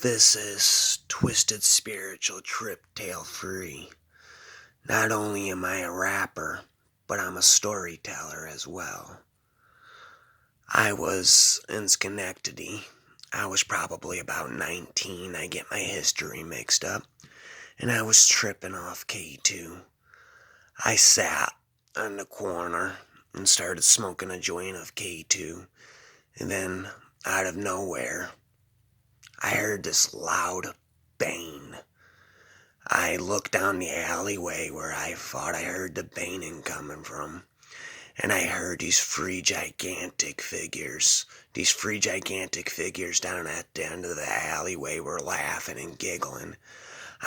This is Twisted Spiritual Trip Tale Free. Not only am I a rapper, but I'm a storyteller as well. I was in Schenectady. I was probably about 19. I get my history mixed up. And I was tripping off K2. I sat on the corner and started smoking a joint of K2. And then, out of nowhere, I heard this loud bang. I looked down the alleyway where I thought I heard the banging coming from, and I heard these three gigantic figures. These three gigantic figures down at the end of the alleyway were laughing and giggling.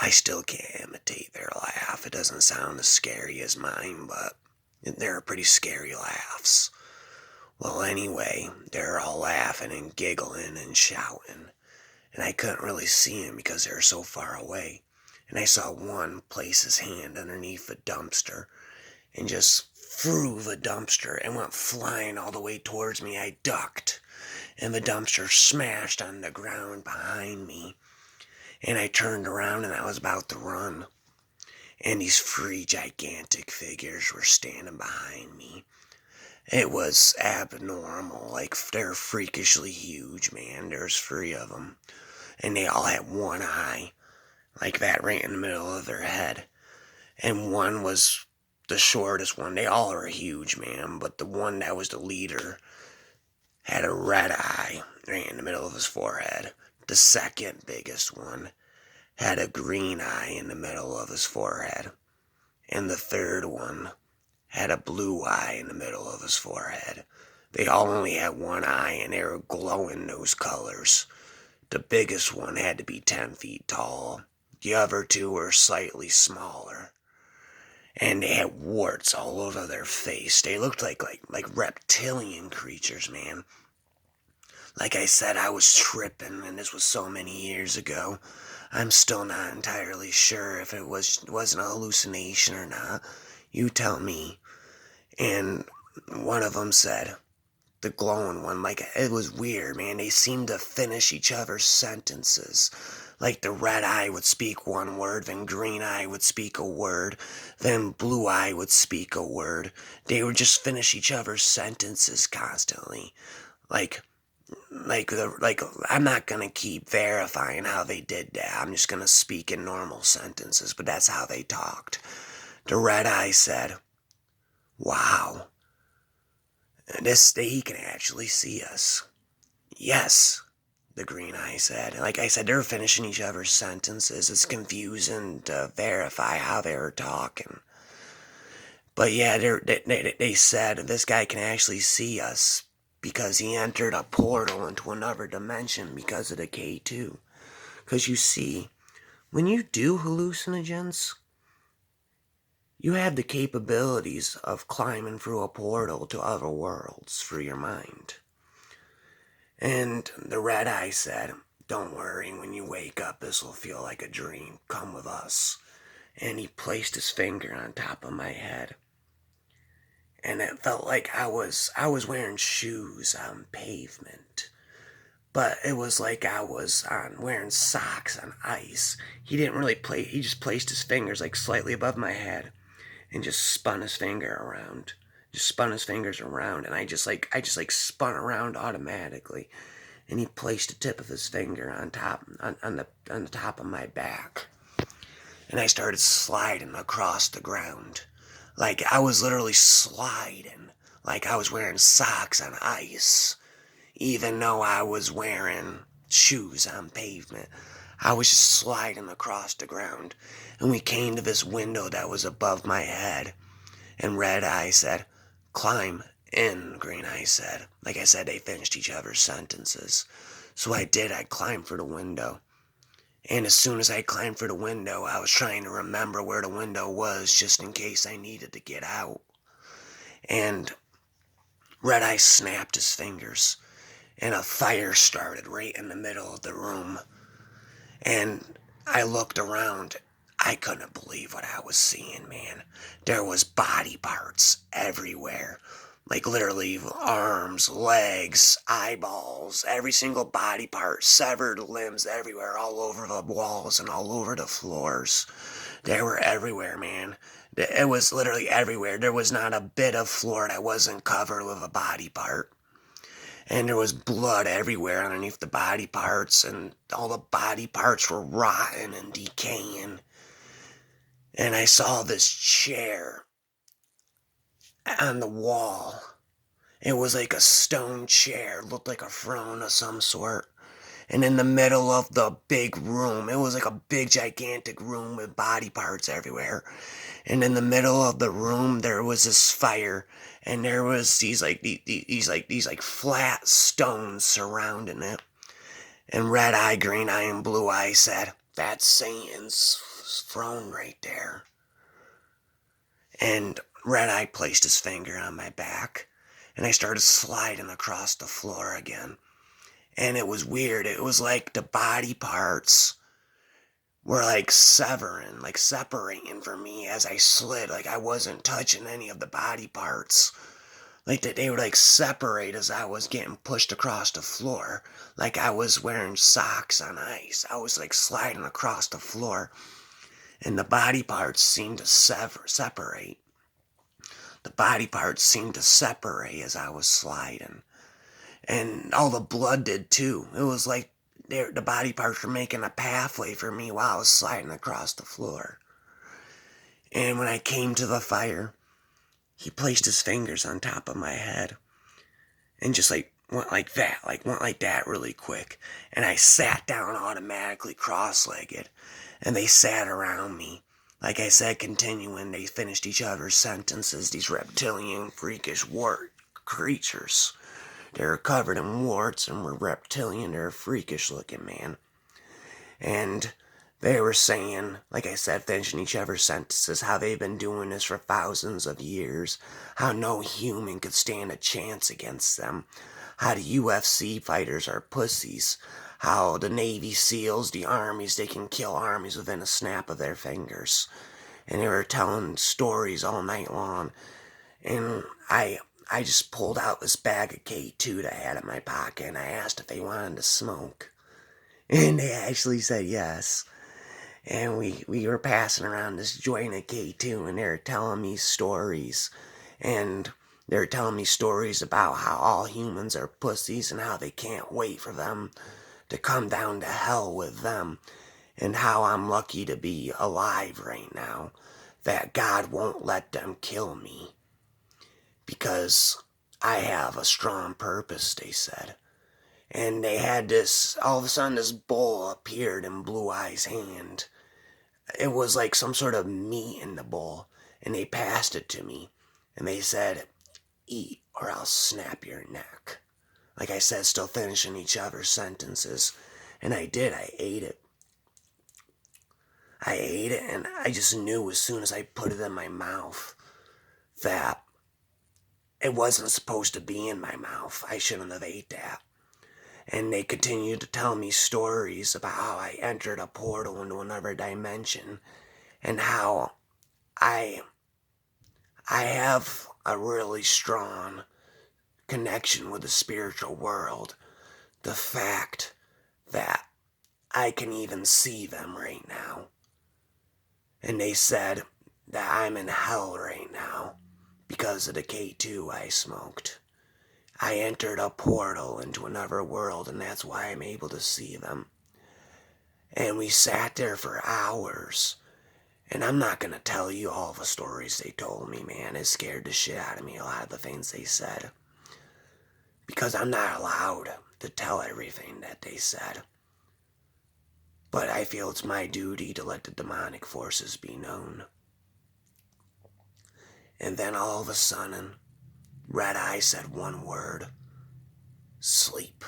I still can't imitate their laugh. It doesn't sound as scary as mine, but they're pretty scary laughs. Well, anyway, they're all laughing and giggling and shouting, and I couldn't really see them because they were so far away. And I saw one place his hand underneath the dumpster and just threw the dumpster and went flying all the way towards me. I ducked, and the dumpster smashed on the ground behind me. And I turned around and I was about to run. And these three gigantic figures were standing behind me. It was abnormal, like they're freakishly huge, man. There's three of them. And they all had one eye, like that right in the middle of their head. And one was the shortest one. They all are huge, man, but the one that was the leader had a red eye right in the middle of his forehead. The second biggest one had a green eye in the middle of his forehead. And the third one had a blue eye in the middle of his forehead. They all only had one eye, and they were glowing those colors. The biggest one had to be 10 feet tall. The other two were slightly smaller. And they had warts all over their face. They looked like reptilian creatures, man. Like I said, I was tripping, and this was so many years ago. I'm still not entirely sure if it wasn't a hallucination or not. You tell me. And one of them said, the glowing one, like, it was weird, man. They seemed to finish each other's sentences. Like the red eye would speak one word, then green eye would speak a word, then blue eye would speak a word. They would just finish each other's sentences constantly. Like I'm not gonna keep verifying how they did that. I'm just gonna speak in normal sentences, but that's how they talked. The red eye said, "Wow, he can actually see us." "Yes," the green eye said. Like I said, they're finishing each other's sentences. It's confusing to verify how they were talking. But yeah, they said this guy can actually see us because he entered a portal into another dimension because of the K2. Because you see, when you do hallucinogens, you have the capabilities of climbing through a portal to other worlds through your mind. And the red eye said, "Don't worry, when you wake up, this will feel like a dream. Come with us." And he placed his finger on top of my head. And it felt like I was wearing shoes on pavement. But it was like I was wearing socks on ice. He didn't really he just placed his fingers like slightly above my head and just spun his finger around. Just spun his fingers around, and I just spun around automatically. And he placed the tip of his finger on the top of my back. And I started sliding across the ground. Like I was literally sliding, like I was wearing socks on ice, even though I was wearing shoes on pavement. I was just sliding across the ground, and we came to this window that was above my head, and Red Eye said, "Climb in," Green Eye said. Like I said, they finished each other's sentences. So I did. I climbed for the window. And as soon as I climbed for the window, I was trying to remember where the window was just in case I needed to get out. And Red Eye snapped his fingers, and a fire started right in the middle of the room. And I looked around. I couldn't believe what I was seeing, man. There was body parts everywhere. Like literally arms, legs, eyeballs, every single body part, severed limbs everywhere, all over the walls and all over the floors. They were everywhere, man. It was literally everywhere. There was not a bit of floor that wasn't covered with a body part. And there was blood everywhere underneath the body parts, and all the body parts were rotten and decaying. And I saw this chair on the wall. It was like a stone chair, looked like a throne of some sort. And in the middle of the big room, it was like a big gigantic room with body parts everywhere. And in the middle of the room there was this fire, and there was these flat stones surrounding it. And Red Eye, Green Eye, and Blue Eye said, "That's Satan's throne right there." And Red Eye placed his finger on my back, and I started sliding across the floor again. And it was weird. It was like the body parts were like severing, like separating from me as I slid. Like I wasn't touching any of the body parts. Like that they would like separate as I was getting pushed across the floor. Like I was wearing socks on ice. I was like sliding across the floor. And the body parts seemed to separate. The body parts seemed to separate as I was sliding. And all the blood did too. It was like the body parts were making a pathway for me while I was sliding across the floor. And when I came to the fire, he placed his fingers on top of my head and just like went like that really quick. And I sat down automatically cross-legged, and they sat around me. Like I said, continuing, they finished each other's sentences, these reptilian freakish wart creatures. They were covered in warts and were reptilian. They were freakish looking, man. And they were saying, like I said, finishing each other's sentences, how they've been doing this for thousands of years, how no human could stand a chance against them, how the UFC fighters are pussies, how the Navy SEALs, the armies, they can kill armies within a snap of their fingers. And they were telling stories all night long. And I just pulled out this bag of K2 that I had in my pocket, and I asked if they wanted to smoke. And they actually said yes. And we were passing around this joint of K2, and they were telling me stories. And they were telling me stories about how all humans are pussies and how they can't wait for them to come down to hell with them. And how I'm lucky to be alive right now. That God won't let them kill me. Because I have a strong purpose, they said. And they had this, all of a sudden this bowl appeared in Blue Eye's hand. It was like some sort of meat in the bowl, and they passed it to me. And they said, "Eat or I'll snap your neck." Like I said, still finishing each other's sentences. And I did, I ate it. I ate it, and I just knew as soon as I put it in my mouth that it wasn't supposed to be in my mouth. I shouldn't have ate that. And they continued to tell me stories about how I entered a portal into another dimension, and how I have a really strong connection with the spiritual world. The fact that I can even see them right now. And they said that I'm in hell right now because of the K2 I smoked. I entered a portal into another world, and that's why I'm able to see them. And we sat there for hours. And I'm not gonna tell you all the stories they told me, man. It scared the shit out of me, a lot of the things they said. Because I'm not allowed to tell everything that they said. But I feel it's my duty to let the demonic forces be known. And then all of a sudden, Red Eye said one word: sleep.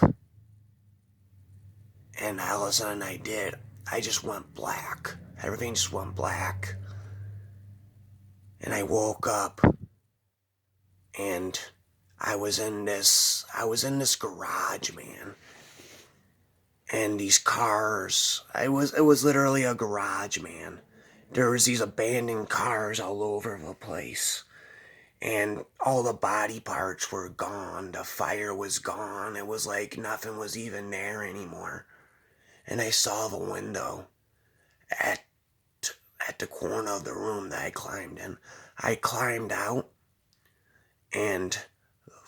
And all of a sudden I did. I just went black. Everything just went black. And I woke up, and I was in this garage, man. And these cars, it was literally a garage, man. There was these abandoned cars all over the place. and all the body parts were gone. The fire was gone. It was like nothing was even there anymore. And I saw the window at at the corner of the room that I climbed in. I climbed out, and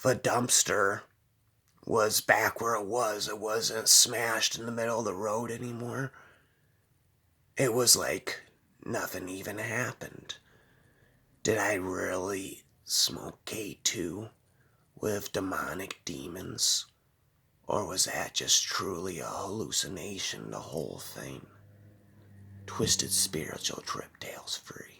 the dumpster was back where it was. It wasn't smashed in the middle of the road anymore. It was like nothing even happened. Did I really smoke K2 with demonic demons? Or was that just truly a hallucination, the whole thing? Twisted Spiritual Trip Tales Free.